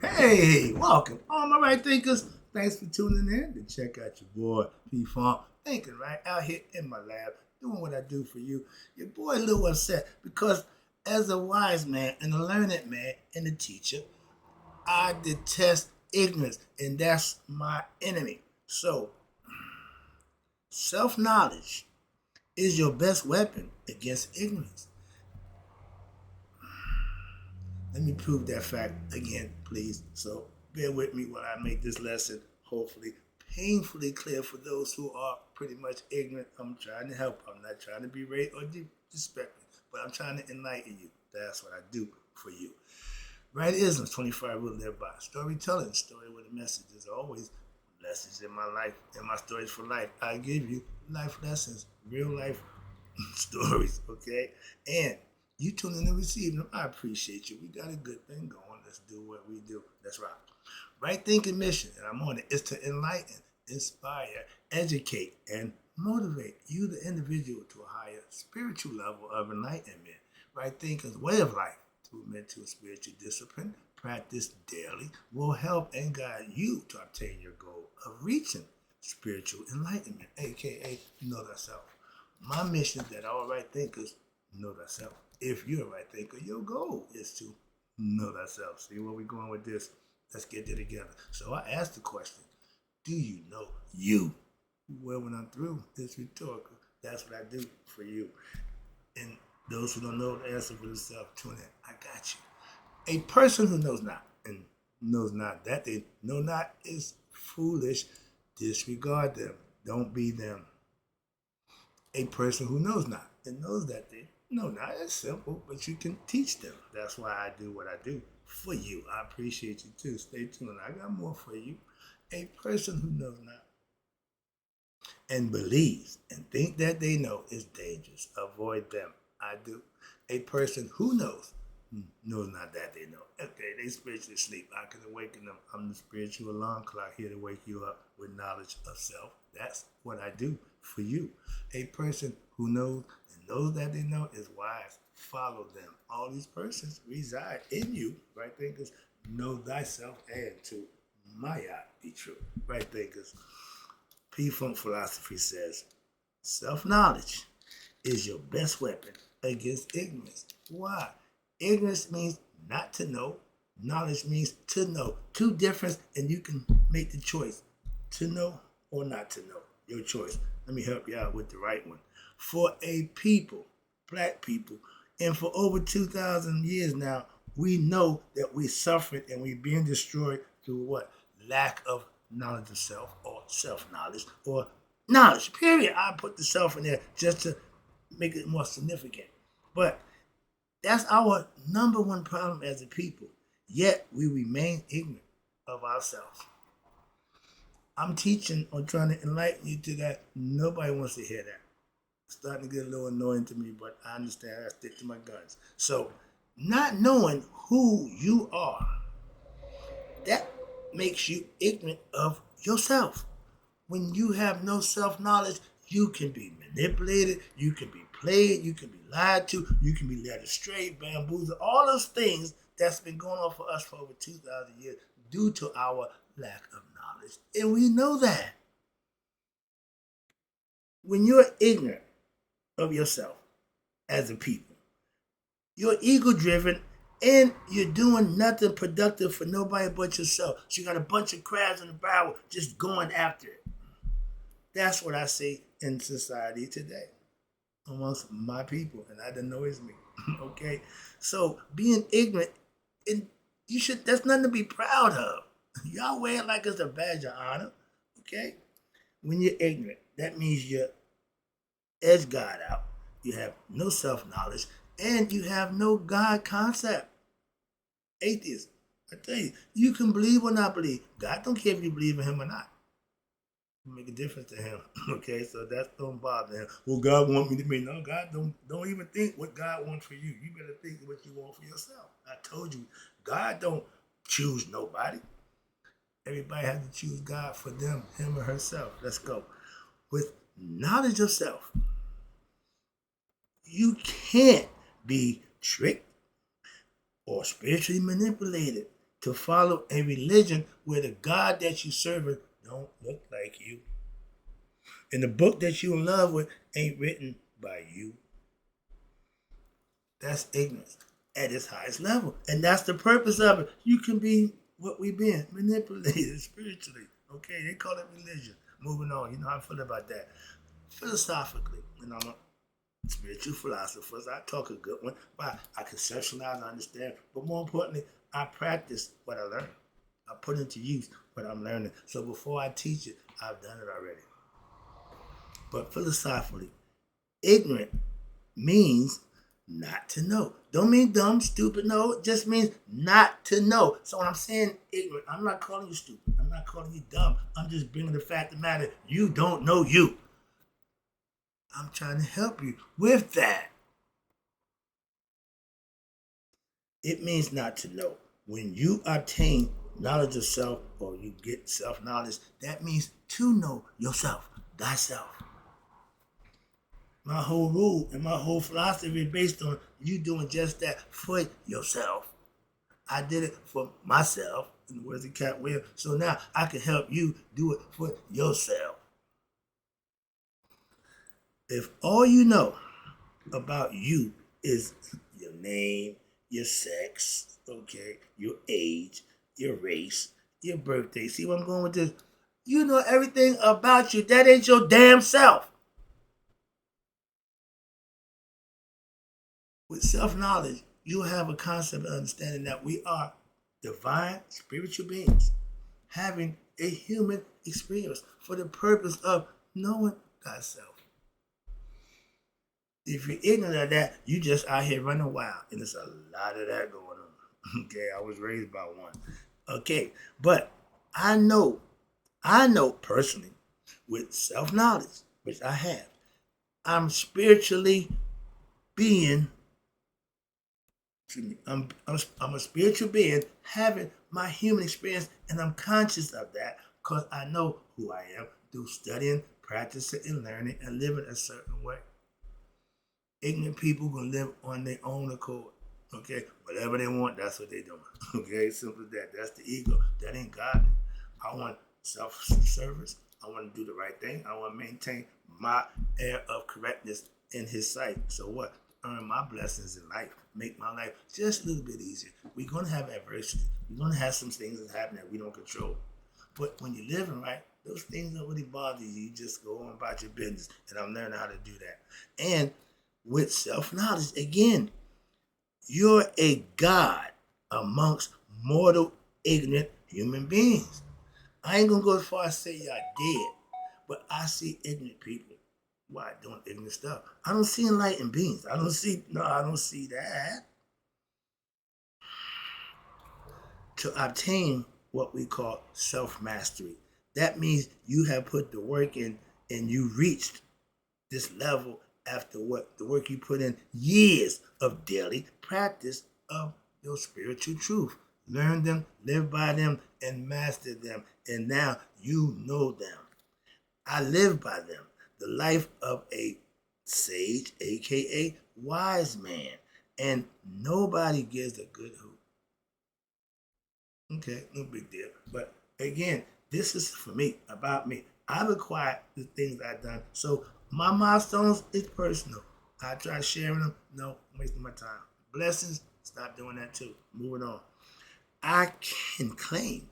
Hey, welcome. All my right thinkers. Thanks for tuning in to check out your boy P Funk. Thinking right out here in my lab, doing what I do for you. Your boy a little upset because as a wise man and a learned man and a teacher, I detest ignorance, and that's my enemy. So self-knowledge is your best weapon against ignorance. Let me prove that fact again, please. So bear with me while I make this lesson, hopefully painfully clear for those who are pretty much ignorant. I'm trying to help. I'm not trying to berate or disrespect, but I'm trying to enlighten you. That's what I do for you. Right isms, 25 will live by. Storytelling, story with a message is always lessons in my life, in my stories for life. I give you life lessons, real life stories, okay? And you tune in and receive them. I appreciate you. We got a good thing going. Let's do what we do. That's right. Right thinking mission, and I'm on it, is to enlighten, inspire, educate, and motivate you, the individual, to a higher spiritual level of enlightenment. Right thinking's way of life through mental and spiritual discipline, practice daily, will help and guide you to obtain your goal of reaching spiritual enlightenment, aka know thyself. My mission is that all right thinkers know thyself. If you're a right thinker, your goal is to know thyself. See where we're going with this? Let's get there together. So I asked the question, do you know you? Well, when I'm through, it's rhetorical. That's what I do for you. And those who don't know the answer for themselves, tune in. I got you. A person who knows not and knows not that they know not is foolish. Disregard them. Don't be them. A person who knows not and knows that they know not. It's simple, but you can teach them. That's why I do what I do for you. I appreciate you too. Stay tuned. I got more for you. A person who knows not and believes and think that they know is dangerous. Avoid them. I do. A person who knows not that they know. Okay, they spiritually sleep. I can awaken them. I'm the spiritual alarm clock here to wake you up with knowledge of self. That's what I do for you. A person who knows and knows that they know is wise. Follow them. All these persons reside in you. Right thinkers, know thyself and to Maya be true. Right thinkers. P Funk philosophy says self-knowledge is your best weapon against ignorance. Why? Ignorance means not to know. Knowledge means to know. Two different, and you can make the choice to know or not to know. Your choice. Let me help you out with the right one. For a people, black people, and for over 2,000 years now, we know that we're suffering and we're being destroyed through what? Lack of knowledge of self or self-knowledge or knowledge, period. I put the self in there just to make it more significant. But that's our number one problem as a people. Yet we remain ignorant of ourselves. I'm teaching or trying to enlighten you to that. Nobody wants to hear that. It's starting to get a little annoying to me, but I understand. I stick to my guns. So, not knowing who you are, that makes you ignorant of yourself. When you have no self-knowledge, you can be manipulated, you can be played, you can be lied to, you can be led astray, bamboozled, all those things that's been going on for us for over 2,000 years due to our lack of knowledge. And we know that. When you're ignorant of yourself as a people, you're ego-driven and you're doing nothing productive for nobody but yourself. So you got a bunch of crabs in the barrel just going after it. That's what I see in society today amongst my people, and that annoys me. Okay, so being ignorant, and you should. That's nothing to be proud of. Y'all wear it like it's a badge of honor. Okay, when you're ignorant, that means you edge God out. You have no self knowledge, and you have no God concept. Atheist. I tell you, you can believe or not believe. God don't care if you believe in Him or not. Make a difference to him. Okay, so that don't bother him. Well, God want me to be. No, God don't even think what God wants for you. You better think what you want for yourself. I told you, God don't choose nobody. Everybody has to choose God for them, him or herself. Let's go. With knowledge of self, you can't be tricked or spiritually manipulated. to follow a religion where the God that you serve don't look like you. And the book that you in love with ain't written by you. That's ignorance at its highest level. And that's the purpose of it. You can be what we've been, manipulated spiritually. Okay, they call it religion. Moving on, you know how I feel about that. Philosophically, and I'm a spiritual philosopher, so I talk a good one, but I conceptualize and understand. But more importantly, I practice what I learn. I put into use what I'm learning. So before I teach it, I've done it already. But philosophically, ignorant means not to know. Don't mean dumb, stupid, no. It just means not to know. So when I'm saying ignorant, I'm not calling you stupid. I'm not calling you dumb. I'm just bringing the fact of the matter. You don't know you. I'm trying to help you with that. It means not to know. When you attain knowledge of self or you get self-knowledge, that means to know yourself, thyself. My whole rule and my whole philosophy is based on you doing just that for yourself. I did it for myself, in the words of Cat Will. So now I can help you do it for yourself. If all you know about you is your name, your sex, okay, your age, your race, your birthday, see where I'm going with this? You know everything about you. That ain't your damn self. With self-knowledge, you have a concept of understanding that we are divine spiritual beings having a human experience for the purpose of knowing thyself. If you're ignorant of that, you just out here running wild. And there's a lot of that going on. Okay, I was raised by one. Okay, but I know personally with self-knowledge, which I have, I'm spiritually being I'm a spiritual being having my human experience, and I'm conscious of that because I know who I am through studying, practicing, and learning and living a certain way. Ignorant people gonna live on their own accord. Okay, whatever they want, that's what they're doing. Okay, simple as that. That's the ego. That ain't godly. I want self-service. I want to do the right thing. I want to maintain my air of correctness in His sight. So what? Earn my blessings in life. Make my life just a little bit easier. We're gonna have adversity. We're gonna have some things that happen that we don't control. But when you're living right, those things don't really bother you. You just go on about your business. And I'm learning how to do that. And with self-knowledge, again, you're a God amongst mortal, ignorant human beings. I ain't gonna go as far as say y'all dead, but I see ignorant people. Why doing ignorant stuff? I don't see enlightened beings. I don't see that. To obtain what we call self-mastery, that means you have put the work in and you reached this level after what the work you put in years of daily practice of your spiritual truth. Learn them, live by them, and master them. And now you know them. I live by them. The life of a sage, aka wise man. And nobody gives a good hoot. Okay, no big deal. But again, this is for me, about me. I've acquired the things I've done. So my milestones is personal. I try sharing them. No, I'm wasting my time. Blessings, stop doing that too. Moving on. I can claim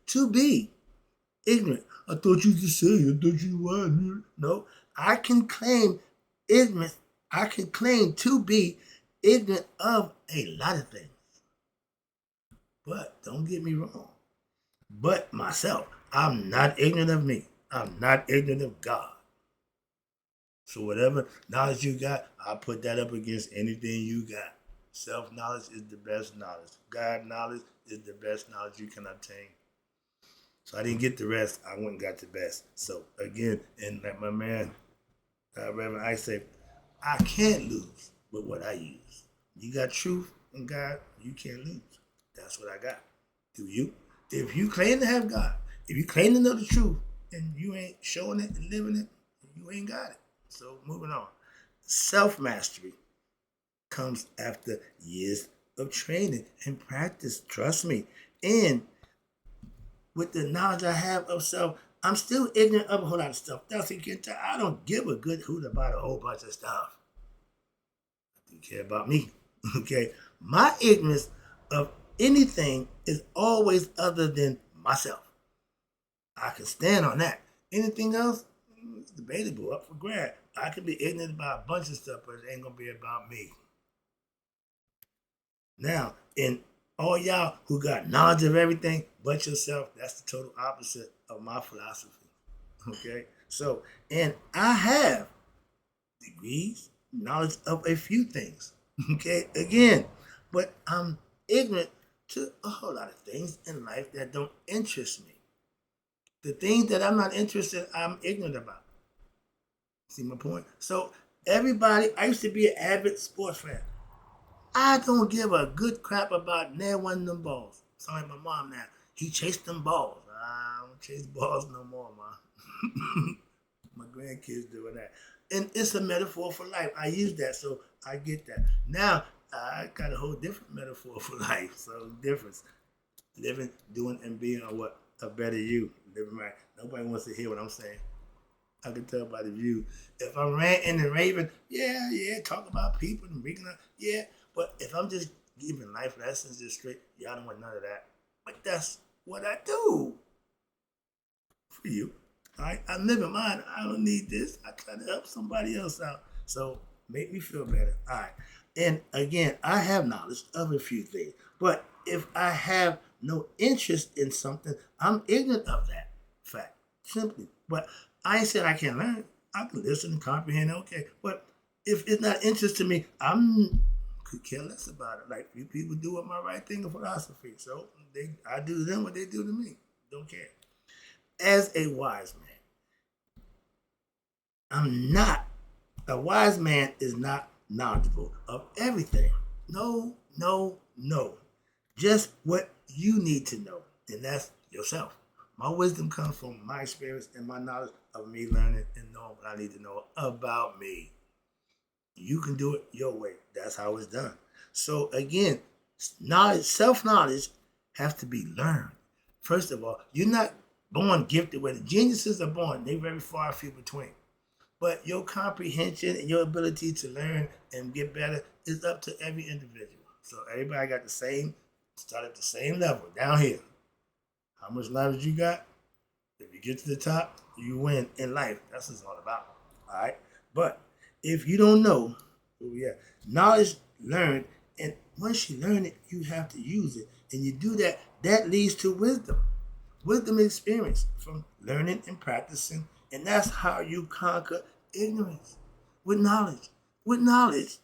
to be ignorant. I thought you just said, I thought you were. No, I can claim ignorance. I can claim to be ignorant of a lot of things. But don't get me wrong. But myself, I'm not ignorant of me. I'm not ignorant of God. So whatever knowledge you got, I'll put that up against anything you got. Self-knowledge is the best knowledge. God knowledge is the best knowledge you can obtain. So I didn't get the rest. I went and got the best. So again, and like my man, Reverend Ike said, I can't lose with what I use. You got truth and God, you can't lose. That's what I got. Do you? If you claim to have God, if you claim to know the truth, and you ain't showing it and living it, you ain't got it. So moving on. Self-mastery comes after years of training and practice. Trust me. And with the knowledge I have of self, I'm still ignorant of a whole lot of stuff. That's again, I don't give a good hoot about a whole bunch of stuff. I do care about me. Okay? My ignorance of anything is always other than myself. I can stand on that. Anything else, it's debatable, up for grab. I can be ignorant about a bunch of stuff, but it ain't gonna be about me. Now, in all y'all who got knowledge of everything but yourself, that's the total opposite of my philosophy. Okay? So, and I have degrees, knowledge of a few things. Okay? Again, but I'm ignorant to a whole lot of things in life that don't interest me. The things that I'm not interested in, I'm ignorant about. See my point? So everybody, I used to be an avid sports fan. I don't give a good crap about near one of them balls. Sorry, my mom now. He chased them balls. I don't chase balls no more, man. My grandkids doing that. And it's a metaphor for life. I use that, so I get that. Now, I got a whole different metaphor for life. So, difference. Living, doing, and being a better you. Living right. Nobody wants to hear what I'm saying. I can tell by the view. If I'm ranting and raving, yeah, talk about people and making up, yeah. But if I'm just giving life lessons just straight, y'all don't want none of that. But that's what I do for you. All right? I'm living mine. I don't need this. I try to help somebody else out. So make me feel better. All right. And again, I have knowledge of a few things. But if I have no interest in something, I'm ignorant of that fact. Simply. But I ain't said I can't learn. I can listen and comprehend, okay. But if it's not interest to me, could care less about it. Like you people do with my right thing of philosophy. So I do to them what they do to me. Don't care. As a wise man, a wise man is not knowledgeable of everything. No. Just what you need to know, and that's yourself. My wisdom comes from my experience and my knowledge of me learning and knowing what I need to know about me. You can do it your way. That's how it's done. So again, knowledge, self-knowledge has to be learned. First of all, you're not born gifted with it. Geniuses are born. They're very far and few between. But your comprehension and your ability to learn and get better is up to every individual. So everybody got start at the same level, down here. How much knowledge you got? If you get to the top, you win in life. That's what it's all about. All right? But if you don't know, knowledge learned, and once you learn it, you have to use it. And you do that, that leads to wisdom. Wisdom is experience from learning and practicing. And that's how you conquer ignorance. With knowledge. With knowledge.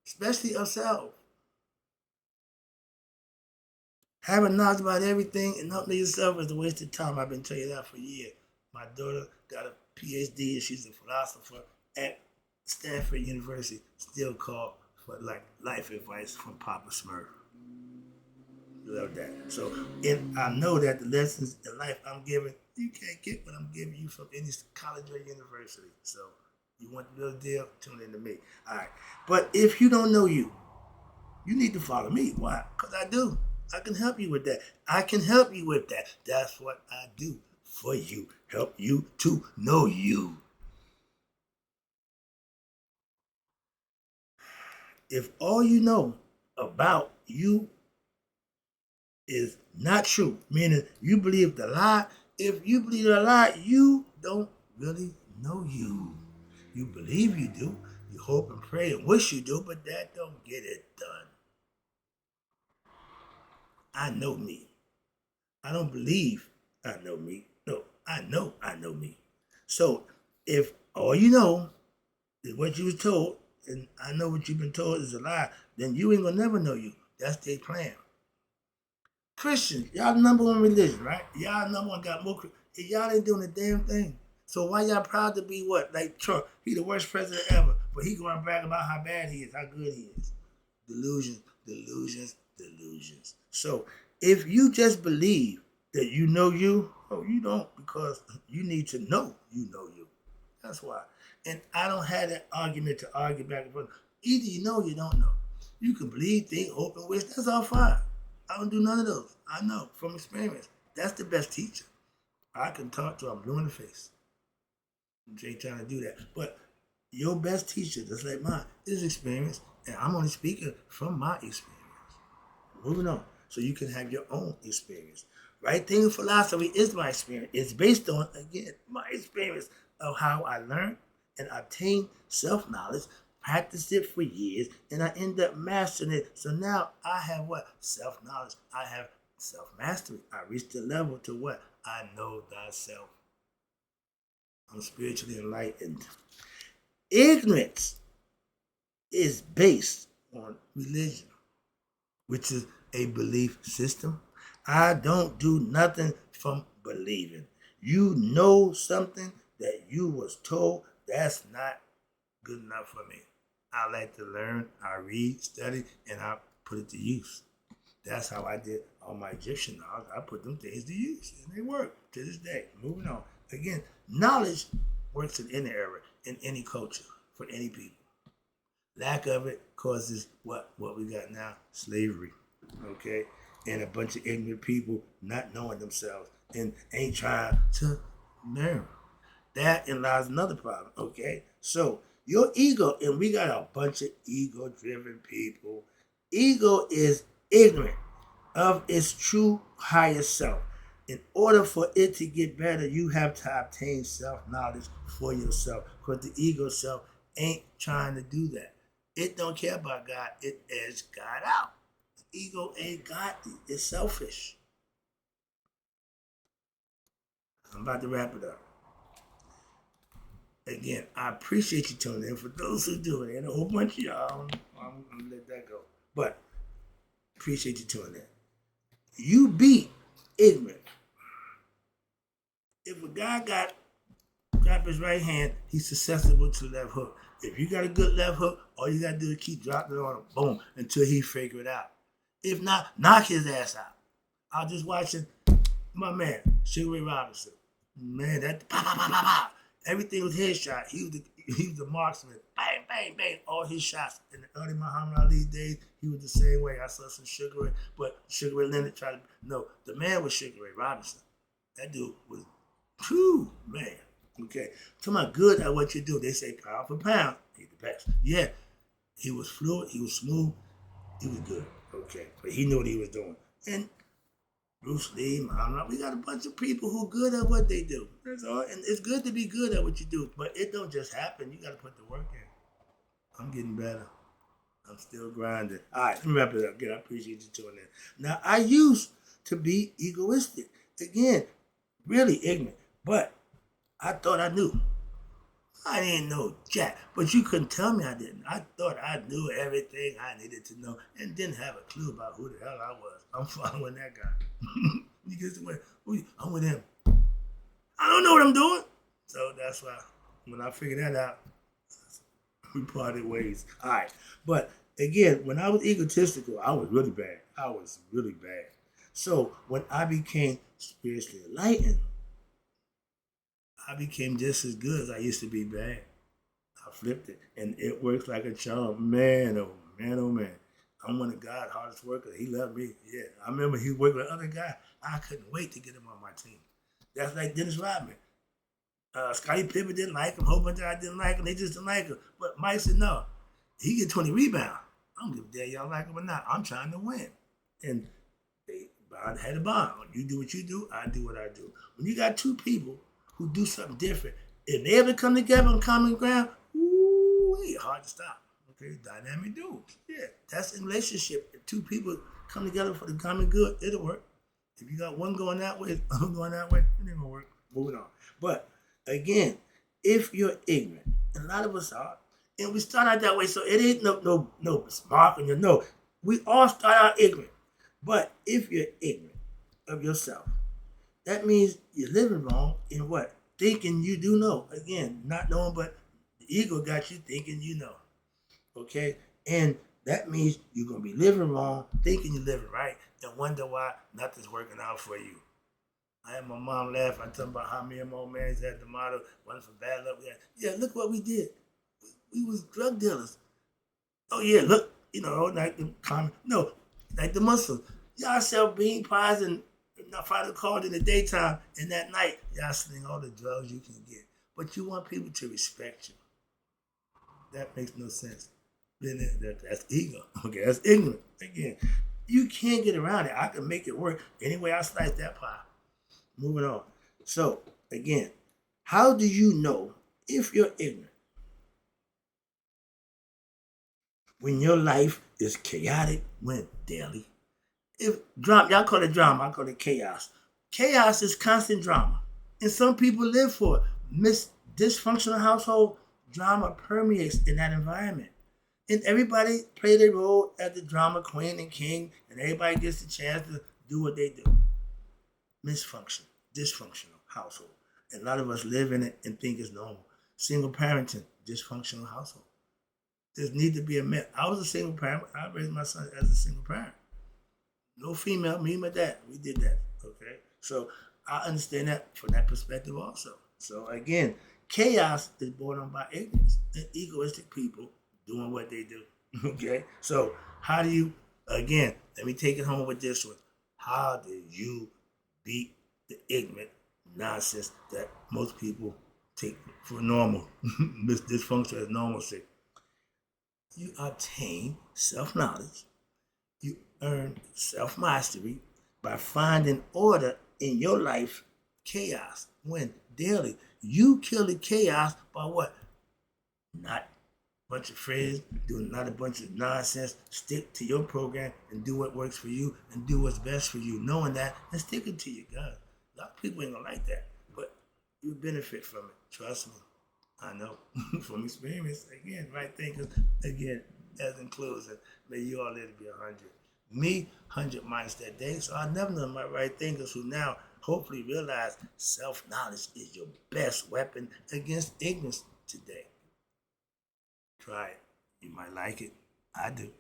Especially of self. Having knowledge about everything and not know yourself is a waste of time. I've been telling you that for years. My daughter got a PhD and she's a philosopher at Stanford University. Still called for like life advice from Papa Smurf. Love that. So, and I know that the lessons in life I'm giving, you can't get what I'm giving you from any college or university. So, you want the real deal? Tune in to me. All right. But if you don't know you need to follow me. Why? Because I do. I can help you with that. I can help you with that. That's what I do for you. Help you to know you. If all you know about you is not true, meaning you believe the lie, if you believe the lie, you don't really know you. You believe you do. You hope and pray and wish you do, but that don't get it done. I know me. I don't believe I know me. No, I know me. So if all you know is what you was told, and I know what you've been told is a lie, then you ain't gonna never know you. That's their plan. Christians, y'all number one religion, right? Y'all number one got more. Y'all ain't doing a damn thing. So why y'all proud to be what? Like Trump, he the worst president ever, but he going to brag about how bad he is, how good he is. Delusions. So if you just believe that you know you, you don't, because you need to know you know you. That's why. And I don't have that argument to argue back and forth. Either you know or you don't know. You can believe, think, hope, and wish. That's all fine. I don't do none of those. I know from experience. That's the best teacher. I can talk to him blue in the face. You ain't trying to do that. But your best teacher, just like mine, is experience. And I'm only speaking from my experience. Moving on. So you can have your own experience. Right thinking philosophy is my experience. It's based on, again, my experience of how I learned and obtained self-knowledge, practiced it for years, and I end up mastering it. So now I have what? Self-knowledge. I have self-mastery. I reached the level to what? I know thyself. I'm spiritually enlightened. Ignorance is based on religion, which is a belief system. I don't do nothing from believing. You know something that you was told, that's not good enough for me. I like to learn, I read, study, and I put it to use. That's how I did all my Egyptian knowledge. I put them things to use, and they work to this day. Moving on. Again, knowledge works in any era, in any culture, for any people. Lack of it causes what we got now? Slavery. Okay? And a bunch of ignorant people not knowing themselves and ain't trying to learn. That and lies another problem. Okay? So your ego, and we got a bunch of ego-driven people. Ego is ignorant of its true higher self. In order for it to get better, you have to obtain self-knowledge for yourself. Because the ego self ain't trying to do that. It don't care about God. It edges God out. The ego ain't godly. It's selfish. I'm about to wrap it up. Again, I appreciate you tuning in. For those who do it, and a whole bunch of y'all, I'm going to let that go. But appreciate you tuning in. You beat ignorant. If a guy got his right hand, he's susceptible to the left hook. If you got a good left hook, all you got to do is keep dropping it on him, boom, until he figure it out. If not, knock his ass out. I was just watching my man, Sugar Ray Robinson. Man, that pop, pop, pop, pop, pop. Everything was headshot. He was the marksman. Bang, bang, bang. All his shots. In the early Muhammad Ali days, he was the same way. I saw some Sugar Ray, but Sugar Ray Leonard tried to. No, the man was Sugar Ray Robinson. That dude was, whew, man. Okay. Talking about good at what you do. They say pound for pound, he's the best. Yeah. He was fluid. He was smooth. He was good. Okay. But he knew what he was doing. And Bruce Lee, Muhammad, we got a bunch of people who are good at what they do. That's all. And it's good to be good at what you do, but it don't just happen. You got to put the work in. I'm getting better. I'm still grinding. All right, let me wrap it up. Again, I appreciate you tuning in. Now, I used to be egoistic. Again, really ignorant. But I thought I knew. I didn't know jack, but you couldn't tell me I didn't. I thought I knew everything I needed to know and didn't have a clue about who the hell I was. I'm following that guy. You get away. I'm with him. I don't know what I'm doing. So that's why when I figured that out, we parted ways. All right. But again, when I was egotistical, I was really bad. I was really bad. So when I became spiritually enlightened, I became just as good as I used to be bad. I flipped it, and it works like a charm. Man, oh man, oh man. I'm one of God's hardest workers. He loved me. Yeah, I remember he worked with other guys. I couldn't wait to get him on my team. That's like Dennis Rodman. Scottie Pippen didn't like him. A whole bunch of guys didn't like him. They just didn't like him. But Mike said, no, he get 20 rebounds. I don't give a damn y'all like him or not. I'm trying to win. And they had a bond. You do what you do, I do what I do. When you got two people who do something different, if they ever come together on common ground, ooh, hard to stop. Okay, dynamic dudes. Yeah, that's in relationship. If two people come together for the common good, it'll work. If you got one going that way, I'm going that way, it ain't gonna work. Moving on. But again, if you're ignorant, and a lot of us are, and we start out that way, so it ain't no mark on your no. We all start out ignorant. But if you're ignorant of yourself, that means you're living wrong in what? Thinking you do know. Again, not knowing, but the ego got you thinking you know. Okay? And that means you're going to be living wrong, thinking you're living right, and wonder why nothing's working out for you. I had my mom laugh. I talking about how me and my old man had the motto, one for bad luck. Yeah, look what we did. We was drug dealers. Oh, yeah, look. like the common, no, like the Muslims. Y'all sell bean pies and father called in the daytime, and at night y'all sling all the drugs you can get. But you want people to respect you. That makes no sense. Then that's ego. Okay, that's ignorant. Again, you can't get around it. I can make it work any way I slice that pie. Moving on. So again, how do you know if you're ignorant? When your life is chaotic, when daily. If drama, y'all call it drama, I call it chaos. Chaos is constant drama. And some people live for it. Dysfunctional household, drama permeates in that environment. And everybody play their role as the drama queen and king, and everybody gets the chance to do what they do. Dysfunctional household. And a lot of us live in it and think it's normal. Single parenting, dysfunctional household. There need to be a man. I was a single parent. I raised my son as a single parent. No female, me and my dad. We did that. Okay. So I understand that from that perspective also. So again, chaos is brought on by ignorance and egoistic people doing what they do. Okay. So how do you, again, let me take it home with this one. How do you beat the ignorant nonsense that most people take for normal? This dysfunction as normalcy. You obtain self-knowledge. You earn self-mastery by finding order in your life, chaos. When daily, you kill the chaos by what? Not a bunch of friends, doing not a bunch of nonsense. Stick to your program and do what works for you and do what's best for you. Knowing that and sticking to your guns. A lot of people ain't gonna like that, but you benefit from it. Trust me. I know from experience. Again, right thinkers, again, as in closing, may you all live to be 100. Me, 100 miles that day, so I never know my right thinkers who now hopefully realize self-knowledge is your best weapon against ignorance today. Try it. You might like it. I do.